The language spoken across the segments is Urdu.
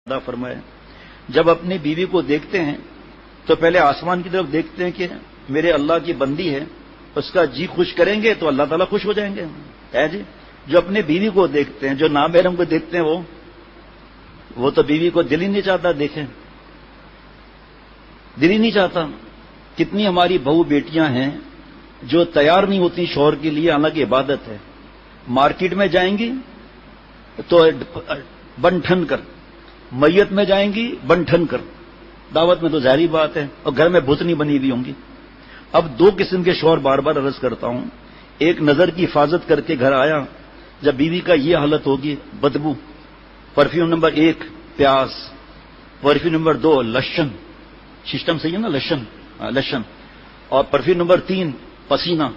ادا فرمائے. جب اپنی بیوی کو دیکھتے ہیں تو پہلے آسمان کی طرف دیکھتے ہیں کہ میرے اللہ کی بندی ہے, اس کا جی خوش کریں گے تو اللہ تعالیٰ خوش ہو جائیں گے. ہے جی, جو اپنے بیوی کو دیکھتے ہیں, جو نامحرم کو دیکھتے ہیں, وہ تو بیوی کو دل ہی نہیں چاہتا دیکھیں, دل ہی نہیں چاہتا. کتنی ہماری بہو بیٹیاں ہیں جو تیار نہیں ہوتی شوہر کے لیے, حالانکہ عبادت ہے. مارکیٹ میں جائیں گی تو بن ٹھن کر, میت میں جائیں گی بن ٹھن کر, دعوت میں تو ظاہری بات ہے, اور گھر میں بھوتنی بنی ہوئی ہوں گی. اب دو قسم کے شوہر بار بار عرض کرتا ہوں. ایک نظر کی حفاظت کر کے گھر آیا, جب بیوی کا یہ حالت ہوگی, بدبو, پرفیوم نمبر 1 پیاس, پرفیوم نمبر 2 لشن, سسٹم صحیح ہے نا, لشن, اور پرفیوم نمبر 3 پسینہ,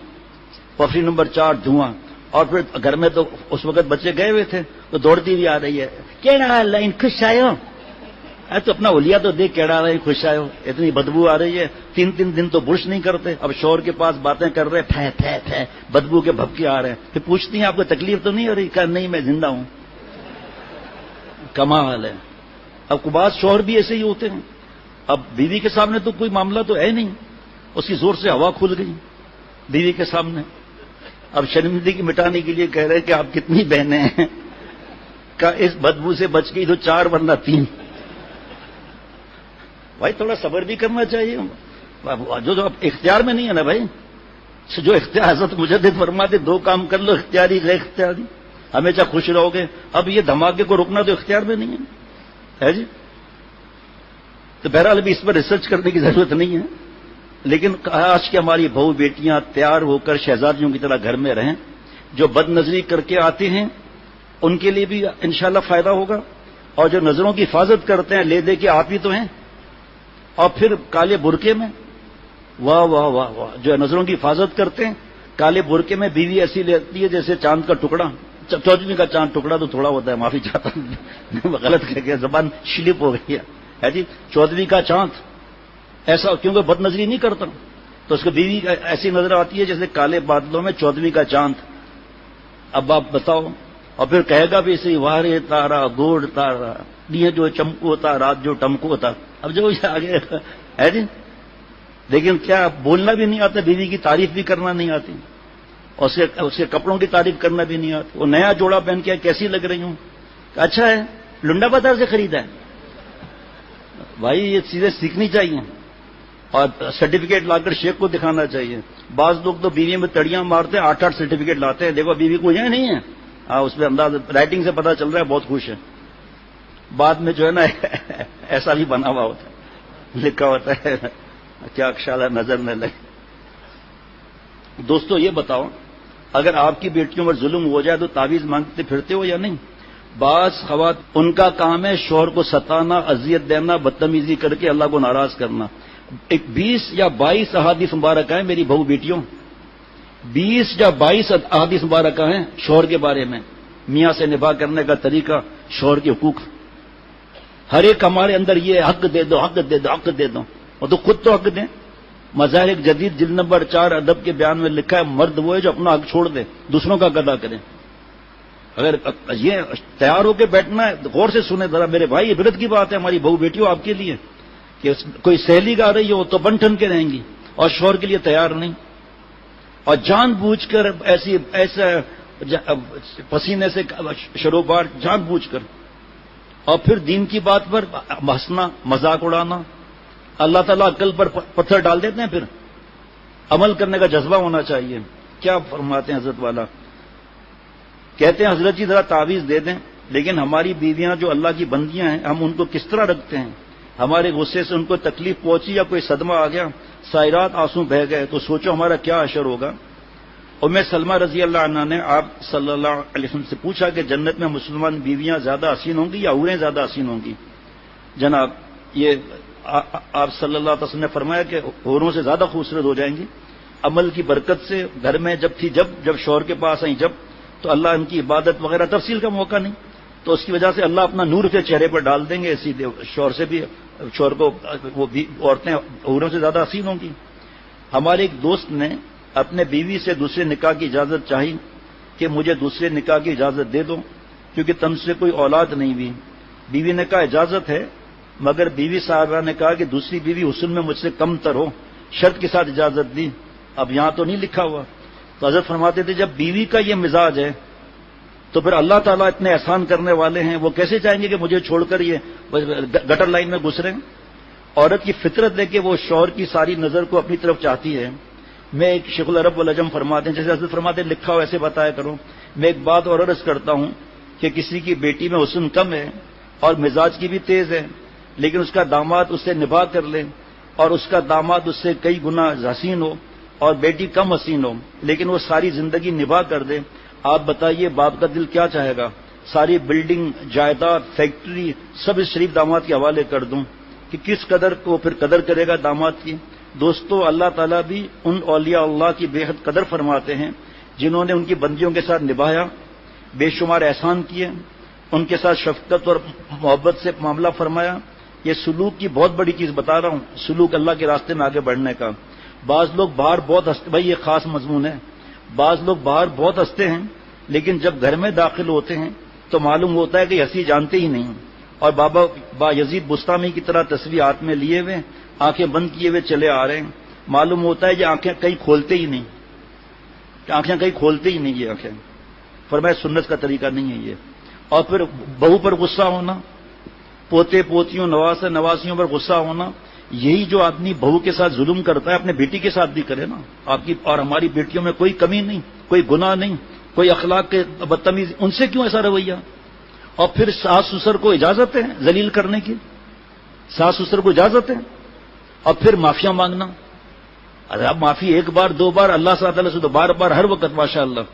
پرفیوم نمبر 4 دھواں. اور پھر گھر میں تو اس وقت بچے گئے ہوئے تھے تو دوڑتی ہوئی آ رہی ہے, کیڑا لائن خوش آئے ہو, تو اپنا اولیا تو دیکھ کیڑا رہے خوش آئے ہو, اتنی بدبو آ رہی ہے. 3 دن تو برش نہیں کرتے, اب شوہر کے پاس باتیں کر رہے, پھے پھے پھے, بدبو کے بھپکے آ رہے ہیں. پھر پوچھتی ہیں آپ کو تکلیف تو نہیں ہو رہی؟ کہا نہیں میں زندہ ہوں. کمال ہے. اب بعض شوہر بھی ایسے ہی ہوتے ہیں. اب بیوی کے سامنے تو کوئی معاملہ تو ہے نہیں, اس کی زور سے ہوا کھل گئی بیوی کے سامنے. اب شرمندگی مٹانے کے لیے کہہ رہے کہ آپ کتنی بہنیں ہیں, کہ اس بدبو سے بچ گئی تو 4 ورنہ 3. بھائی تھوڑا صبر بھی کرنا چاہیے, جو اب اختیار میں نہیں ہے نا بھائی. جو اختیار حضرت مجدد فرماتے 2 کام کر لو, اختیاری غیر اختیاری, ہمیشہ خوش رہو گے. اب یہ دھماکے کو روکنا تو اختیار میں نہیں ہے جی. تو بہرحال ابھی اس پر ریسرچ کرنے کی ضرورت نہیں ہے, لیکن آج کی ہماری بہو بیٹیاں تیار ہو کر شہزادیوں کی طرح گھر میں رہیں. جو بد نظری کر کے آتے ہیں ان کے لیے بھی انشاءاللہ فائدہ ہوگا, اور جو نظروں کی حفاظت کرتے ہیں لے دے کے آپ ہی تو ہیں, اور پھر کالے برقعے میں, واہ واہ واہ واہ, جو نظروں کی حفاظت کرتے ہیں کالے برقعے میں بیوی ایسی لیتی ہے جیسے چاند کا ٹکڑا, 14ویں کا چاند ٹکڑا تو تھوڑا ہوتا ہے, معافی چاہتا ہوں غلط کہہ گیا, زبان شلپ ہو گئی ہے جی. 14ویں کا چاند ایسا, کیونکہ بد نظری نہیں کرتا, تو اس کو بیوی ایسی نظر آتی ہے جیسے کالے بادلوں میں 14ویں کا چاند. اب آپ بتاؤ, اور پھر کہے گا بھی اسی وارے تارا گوڑ تارا, دیا جو چمکو ہوتا رات جو ٹمکو ہوتا. اب جو آگے ہے جی, لیکن کیا بولنا بھی نہیں آتا, بیوی کی تعریف بھی کرنا نہیں آتی, اور اس کے کپڑوں کی تعریف کرنا بھی نہیں آتی. وہ نیا جوڑا پہن کے کیسی لگ رہی ہوں, اچھا ہے لنڈا بازار سے خریدا ہے. بھائی یہ چیزیں سیکھنی چاہیے, اور سرٹیفکیٹ لا کر شیخ کو دکھانا چاہیے. بعض لوگ تو بیوی میں تڑیاں مارتے ہیں, 8 سرٹیفکیٹ لاتے ہیں, دیکھو بیوی کو یہ نہیں ہے. ہاں اس پہ انداز رائٹنگ سے پتا چل رہا ہے بہت خوش ہے. بعد میں جو ہے نا ایسا بھی بنا ہوا ہوتا ہے, لکھا ہوتا ہے کیا خیال ہے نظر نہ لگے. دوستو یہ بتاؤ, اگر آپ کی بیٹیوں پر ظلم ہو جائے تو تعویذ مانگتے پھرتے ہو یا نہیں؟ بعض خواتین ان کا کام ہے شوہر کو ستانا, اذیت دینا, بدتمیزی کر کے اللہ کو ناراض کرنا. 20 یا 22 احادیث مبارکہ ہیں میری بہو بیٹیوں, 20 یا 22 احادیث مبارکہ ہیں شوہر کے بارے میں, میاں سے نباہ کرنے کا طریقہ, شوہر کے حقوق. ہر ایک ہمارے اندر یہ حق دے دو, حق دے دو, حق دے دو, اور تو خود تو حق دیں. مظاہر جدید جلد نمبر 4 ادب کے بیان میں لکھا ہے مرد وہ ہے جو اپنا حق چھوڑ دے, دوسروں کا ادا کرے. اگر یہ تیار ہو کے بیٹھنا ہے, غور سے سنیں ذرا میرے بھائی, عبرت کی بات ہے ہماری بہو بیٹیوں آپ کے لیے, کہ کوئی سہیلی گا رہی ہو تو بن ٹھن کے رہیں گی, اور شوہر کے لیے تیار نہیں, اور جان بوجھ کر ایسا پسینے سے شروبار جان بوجھ کر, اور پھر دین کی بات پر ہنسنا, مذاق اڑانا. اللہ تعالیٰ عقل پر پتھر ڈال دیتے ہیں, پھر عمل کرنے کا جذبہ ہونا چاہیے. کیا فرماتے ہیں حضرت والا, کہتے ہیں حضرت جی ذرا تعویذ دے دیں, لیکن ہماری بیویاں جو اللہ کی بندیاں ہیں ہم ان کو کس طرح رکھتے ہیں. ہمارے غصے سے ان کو تکلیف پہنچی یا کوئی صدمہ آ گیا, سائرات آنسو بہہ گئے, تو سوچو ہمارا کیا اثر ہوگا. ام سلمہ رضی اللہ عنہ نے آپ صلی اللہ علیہ وسلم سے پوچھا کہ جنت میں مسلمان بیویاں زیادہ حسین ہوں گی یا حوریں زیادہ حسین ہوں گی؟ جناب یہ آپ صلی اللہ علیہ وسلم نے فرمایا کہ حوروں سے زیادہ خوبصورت ہو جائیں گی. عمل کی برکت سے گھر میں جب شوہر کے پاس آئیں تو اللہ ان کی عبادت وغیرہ تفصیل کا موقع نہیں, تو اس کی وجہ سے اللہ اپنا نور کے چہرے پر ڈال دیں گے. سیدھے شوہر سے بھی, شوہر کو وہ بھی عورتیں حوروں سے زیادہ حسین ہوں گی. ہمارے ایک دوست نے اپنے بیوی سے دوسرے نکاح کی اجازت چاہی کہ مجھے دوسرے نکاح کی اجازت دے دو کیونکہ تم سے کوئی اولاد نہیں ہوئی, بیوی نے کہا اجازت ہے، مگر بیوی صاحبہ نے کہا کہ دوسری بیوی حسن میں مجھ سے کم تر ہو، شرط کے ساتھ اجازت دی۔ اب یہاں تو نہیں لکھا ہوا، تو حضرت فرماتے تھے جب بیوی کا یہ مزاج ہے تو پھر اللہ تعالیٰ اتنے احسان کرنے والے ہیں، وہ کیسے چاہیں گے کہ مجھے چھوڑ کر یہ گٹر لائن میں گزریں؟ عورت کی فطرت ہے کہ وہ شوہر کی ساری نظر کو اپنی طرف چاہتی ہے۔ میں ایک شیخ العرب والعجم فرماتے ہیں، جیسے حضرت فرماتے ہیں لکھا ہو ایسے بتایا کرو۔ میں ایک بات اور عرض کرتا ہوں کہ کسی کی بیٹی میں حسن کم ہے اور مزاج کی بھی تیز ہے، لیکن اس کا داماد اس سے نباہ کر لے، اور اس کا داماد اس سے کئی گنا حسین ہو اور بیٹی کم حسین ہو، لیکن وہ ساری زندگی نباہ کر دے، آپ بتائیے باپ کا دل کیا چاہے گا؟ ساری بلڈنگ، جائیداد، فیکٹری سب اس شریف داماد کے حوالے کر دوں کہ کس قدر کو پھر قدر کرے گا داماد کی؟ دوستو، اللہ تعالیٰ بھی ان اولیاء اللہ کی بے حد قدر فرماتے ہیں جنہوں نے ان کی بندیوں کے ساتھ نبھایا، بے شمار احسان کیے، ان کے ساتھ شفقت اور محبت سے معاملہ فرمایا۔ یہ سلوک کی بہت بڑی چیز بتا رہا ہوں، سلوک اللہ کے راستے میں آگے بڑھنے کا۔ بعض لوگ باہر بہت ہنستے، بھائی یہ خاص مضمون ہے، بعض لوگ باہر بہت ہنستے ہیں لیکن جب گھر میں داخل ہوتے ہیں تو معلوم ہوتا ہے کہ ہنسی جانتے ہی نہیں، اور بابا با یزید بستامی کی طرح تصویر ہاتھ میں لیے ہوئے، آنکھیں بند کیے ہوئے چلے آ رہے ہیں، معلوم ہوتا ہے یہ آنکھیں کہیں کھولتے ہی نہیں، آنکھیں کہیں کھولتے ہی نہیں یہ آنکھیں۔ فرمایا سنت کا طریقہ نہیں ہے یہ۔ اور پھر بہو پر غصہ ہونا، پوتے پوتیوں نواسیوں پر غصہ ہونا، یہی جو آدمی بہو کے ساتھ ظلم کرتا ہے اپنے بیٹی کے ساتھ بھی کرے نا۔ آپ کی اور ہماری بیٹیوں میں کوئی کمی نہیں، کوئی گناہ نہیں، کوئی اخلاق کے بدتمیزی، ان سے کیوں ایسا رویہ؟ اور پھر ساس سسر کو اجازت ہے ذلیل کرنے کی، ساس سسر کو اجازت ہے، اور پھر معافیاں مانگنا۔ ارے اب معافی ایک بار دو بار، اللہ تعالیٰ سے تو بار بار ہر وقت ماشاء اللہ،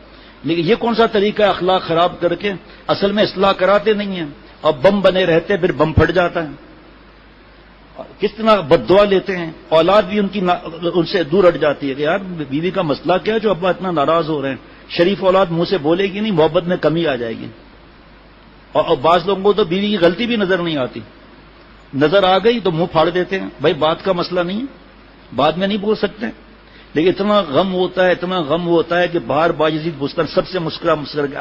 لیکن یہ کون سا طریقہ ہے اخلاق خراب کر کے؟ اصل میں اصلاح کراتے نہیں ہیں اور بم بنے رہتے، پھر بم پھٹ جاتا ہے۔ کس طرح بد دعا لیتے ہیں، اولاد بھی ان سے دور ہٹ جاتی ہے کہ یار بیوی کا مسئلہ کیا ہے جو ابا اتنا ناراض ہو رہے ہیں؟ شریف اولاد منہ سے بولے گی نہیں، محبت میں کمی آ جائے گی۔ اور بعض لوگوں کو تو بیوی کی غلطی بھی نظر نہیں آتی، نظر آ گئی تو منہ پھاڑ دیتے ہیں، بھائی بات کا مسئلہ نہیں ہے، بعد میں نہیں بول سکتے، لیکن اتنا غم ہوتا ہے کہ باہر باجزید بستر سب سے مسکرا کے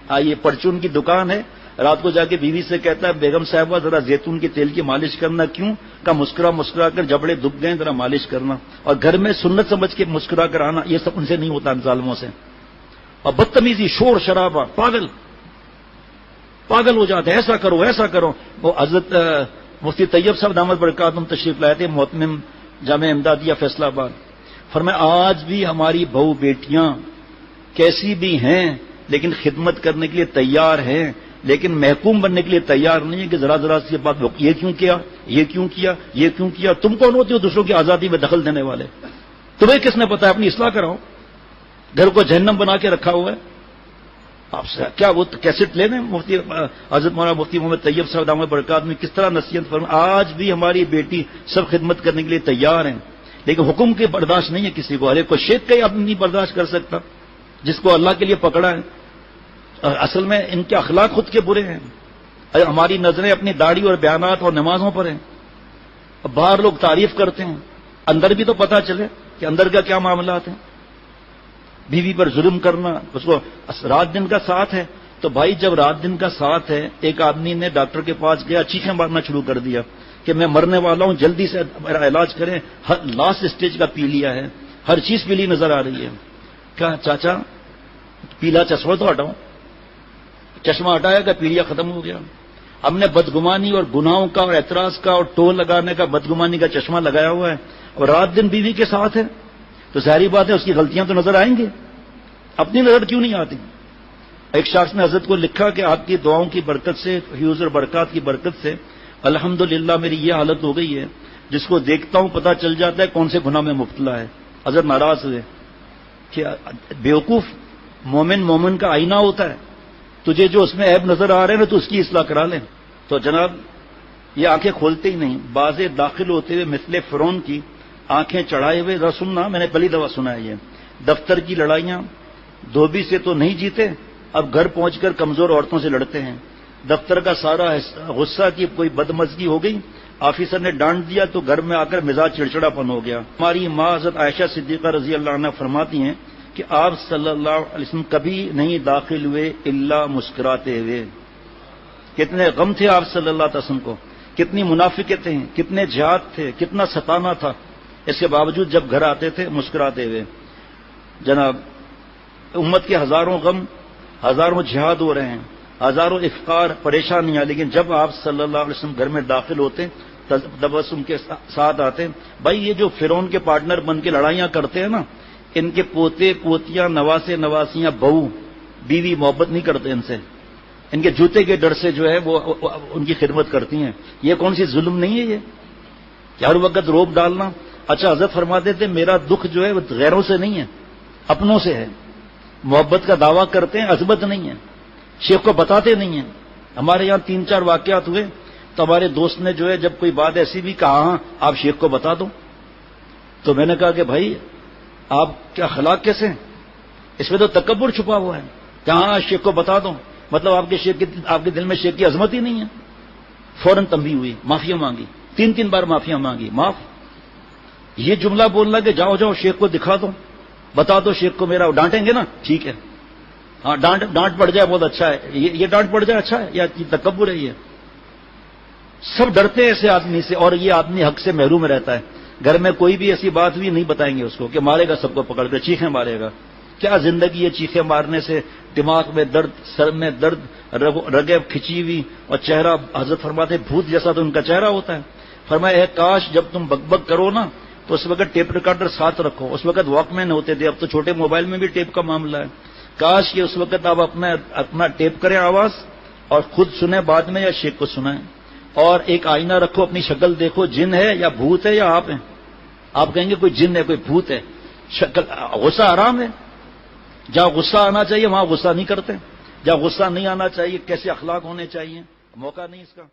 آئیے پرچون کی دکان ہے، رات کو جا کے بیوی سے کہتا ہے بیگم صاحبہ ذرا زیتون کے تیل کی مالش کرنا، کیوں؟ کا مسکرا کر جبڑے دب گئے ذرا مالش کرنا، اور گھر میں سنت سمجھ کے مسکرا کر آنا، یہ سب ان سے نہیں ہوتا، ان ظالموں سے۔ اور بدتمیزی، شور شرابہ، پاگل ہو جاتے ہیں، ایسا کرو۔ وہ حضرت مفتی طیب صاحب دامت برکاتہم تشریف لائے تھے محتمم جامع امدادیہ فیصلہ آباد، فرمایا آج بھی ہماری بہو بیٹیاں کیسی بھی ہیں لیکن خدمت کرنے کے لیے تیار ہیں، لیکن محکوم بننے کے لیے تیار نہیں ہے کہ ذرا سی بات یہ کیوں کیا۔ تم کون ہوتے ہو دوسروں کی آزادی میں دخل دینے والے؟ تمہیں کس نے پتا؟ اپنی اصلاح کراؤ، گھر کو جہنم بنا کے رکھا ہوا ہے۔ آپ سے کیا وہ کیسٹ لے لیں مفتی حضرت مولانا مفتی محمد طیب صاحب دامت برکات میں کس طرح نصیحت فرمائیں، آج بھی ہماری بیٹی سب خدمت کرنے کے لیے تیار ہیں، لیکن حکم کے برداشت نہیں ہے کسی کو، ہر ایک کو شیخ کا ہی آدمی نہیں برداشت کر سکتا جس کو اللہ کے لیے پکڑا ہے۔ اصل میں ان کے اخلاق خود کے برے ہیں، ہماری نظریں اپنی داڑھی اور بیانات اور نمازوں پر ہیں، باہر لوگ تعریف کرتے ہیں، اندر بھی تو پتہ چلے کہ اندر کا کیا معاملات ہیں۔ بیوی پر ظلم کرنا، اس کو رات دن کا ساتھ ہے، تو بھائی جب رات دن کا ساتھ ہے، ایک آدمی نے ڈاکٹر کے پاس گیا، چیخیں مارنا شروع کر دیا کہ میں مرنے والا ہوں، جلدی سے میرا علاج کریں، لاسٹ اسٹیج کا پی لیا ہے، ہر چیز پیلی نظر آ رہی ہے۔ کیا چاچا پیلا چشمہ تو ہٹاؤ، چشمہ ہٹایا کہ پیلیا ختم ہو گیا؟ ہم نے بدگمانی اور گناہوں کا اور اعتراض کا اور ٹول لگانے کا بدگمانی کا چشمہ لگایا ہوا ہے، اور رات دن بیوی کے ساتھ ہے، تو ظاہری بات ہے اس کی غلطیاں تو نظر آئیں گی، اپنی نظر کیوں نہیں آتی؟ ایک شخص نے حضرت کو لکھا کہ آپ کی دعاؤں کی برکت سے، حیوز اور برکات کی برکت سے الحمدللہ میری یہ حالت ہو گئی ہے، جس کو دیکھتا ہوں پتہ چل جاتا ہے کون سے گناہ میں مبتلا ہے۔ حضرت ناراض ہوئے کہ بیوقوف، مومن کا آئینہ ہوتا ہے، تجھے جو اس میں عیب نظر آ رہے ہیں تو اس کی اصلاح کرا لیں۔ تو جناب یہ آنکھیں کھولتے ہی نہیں، بازے داخل ہوتے ہوئے مثل فرعون کی آنکھیں چڑھائے ہوئے، ذرا سننا، میں نے پہلی دفعہ سنا ہے یہ، دفتر کی لڑائیاں دھوبی سے تو نہیں جیتے، اب گھر پہنچ کر کمزور عورتوں سے لڑتے ہیں۔ دفتر کا سارا غصہ کی کوئی بدمزگی ہو گئی، آفیسر نے ڈانٹ دیا تو گھر میں آ کر مزاج چڑچڑا پن ہو گیا۔ ہماری ماں حضرت عائشہ صدیقہ رضی اللہ عنہ فرماتی ہیں کہ آپ صلی اللہ علیہ وسلم کبھی نہیں داخل ہوئے الا مسکراتے ہوئے، کتنے غم تھے آپ صلی اللہ علیہ وسلم کو، کتنی منافقتیں، کتنے جہاد تھے، کتنا ستانا تھا، اس کے باوجود جب گھر آتے تھے مسکراتے ہوئے. جناب امت کے ہزاروں غم، ہزاروں جہاد ہو رہے ہیں، ہزاروں افکار، پریشانیاں، لیکن جب آپ صلی اللہ علیہ وسلم گھر میں داخل ہوتے تبسم کے ساتھ آتے. بھائی یہ جو فرعون کے پارٹنر بن کے لڑائیاں کرتے ہیں نا، ان کے پوتے پوتیاں نواسے نواسیاں بہو بیوی محبت نہیں کرتے ان سے، ان کے جوتے کے ڈر سے جو ہے وہ ان کی خدمت کرتی ہیں. یہ کون سی ظلم نہیں ہے یہ کہ ہر وقت روب ڈالنا؟ اچھا حضرت فرماتے تھے میرا دکھ جو ہے وہ غیروں سے نہیں ہے، اپنوں سے ہے. محبت کا دعویٰ کرتے ہیں، عظمت نہیں ہے، شیخ کو بتاتے نہیں ہیں. ہمارے یہاں 3-4 واقعات ہوئے تو ہمارے دوست نے جو ہے جب کوئی بات ایسی بھی کہا ہاں آپ شیخ کو بتا دو، تو میں نے کہا کہ بھائی آپ کیا اخلاق کیسے ہیں؟ اس میں تو تکبر چھپا ہوا ہے کہ ہاں شیخ کو بتا دو، مطلب آپ کے دل میں شیخ کی عظمت ہی نہیں ہے. فوراً تنبیہ ہوئی، معافیاں مانگی، 3 بار معافیاں مانگی. معاف یہ جملہ بولنا کہ جاؤ جاؤ شیخ کو دکھا دو، بتا دو شیخ کو میرا، ڈانٹیں گے نا ٹھیک ہے، ہاں ڈانٹ پڑ جائے بہت اچھا ہے، یہ ڈانٹ پڑ جائے اچھا ہے یا تکبر ہے؟ یہ سب ڈرتے ہیں ایسے آدمی سے، اور یہ آدمی حق سے محروم رہتا ہے. گھر میں کوئی بھی ایسی بات بھی نہیں بتائیں گے اس کو کہ مارے گا سب کو پکڑ کر، چیخیں مارے گا. کیا زندگی ہے چیخیں مارنے سے؟ دماغ میں درد، سر میں درد، رگیں کھچی ہوئی، اور چہرہ حضرت فرماتے بھوت جیسا تو ان کا چہرہ ہوتا ہے. فرمایا اے کاش جب تم بک بک کرو نا تو اس وقت ٹیپ ریکارڈر ساتھ رکھو. اس وقت واک مین ہوتے تھے، اب تو چھوٹے موبائل میں بھی ٹیپ کا معاملہ ہے. کاش کہ اس وقت آپ اپنا ٹیپ کریں آواز اور خود سنیں بعد میں یا شیخ کو سنائیں. اور ایک آئینہ رکھو، اپنی شکل دیکھو، جن ہے یا بھوت ہے یا آپ ہیں. آپ کہیں گے کوئی جن ہے کوئی بھوت ہے، شکل غصہ آرام ہے. جہاں غصہ آنا چاہیے وہاں غصہ نہیں کرتے، جہاں غصہ نہیں آنا چاہیے کیسے اخلاق ہونے چاہیے، موقع نہیں اس کا.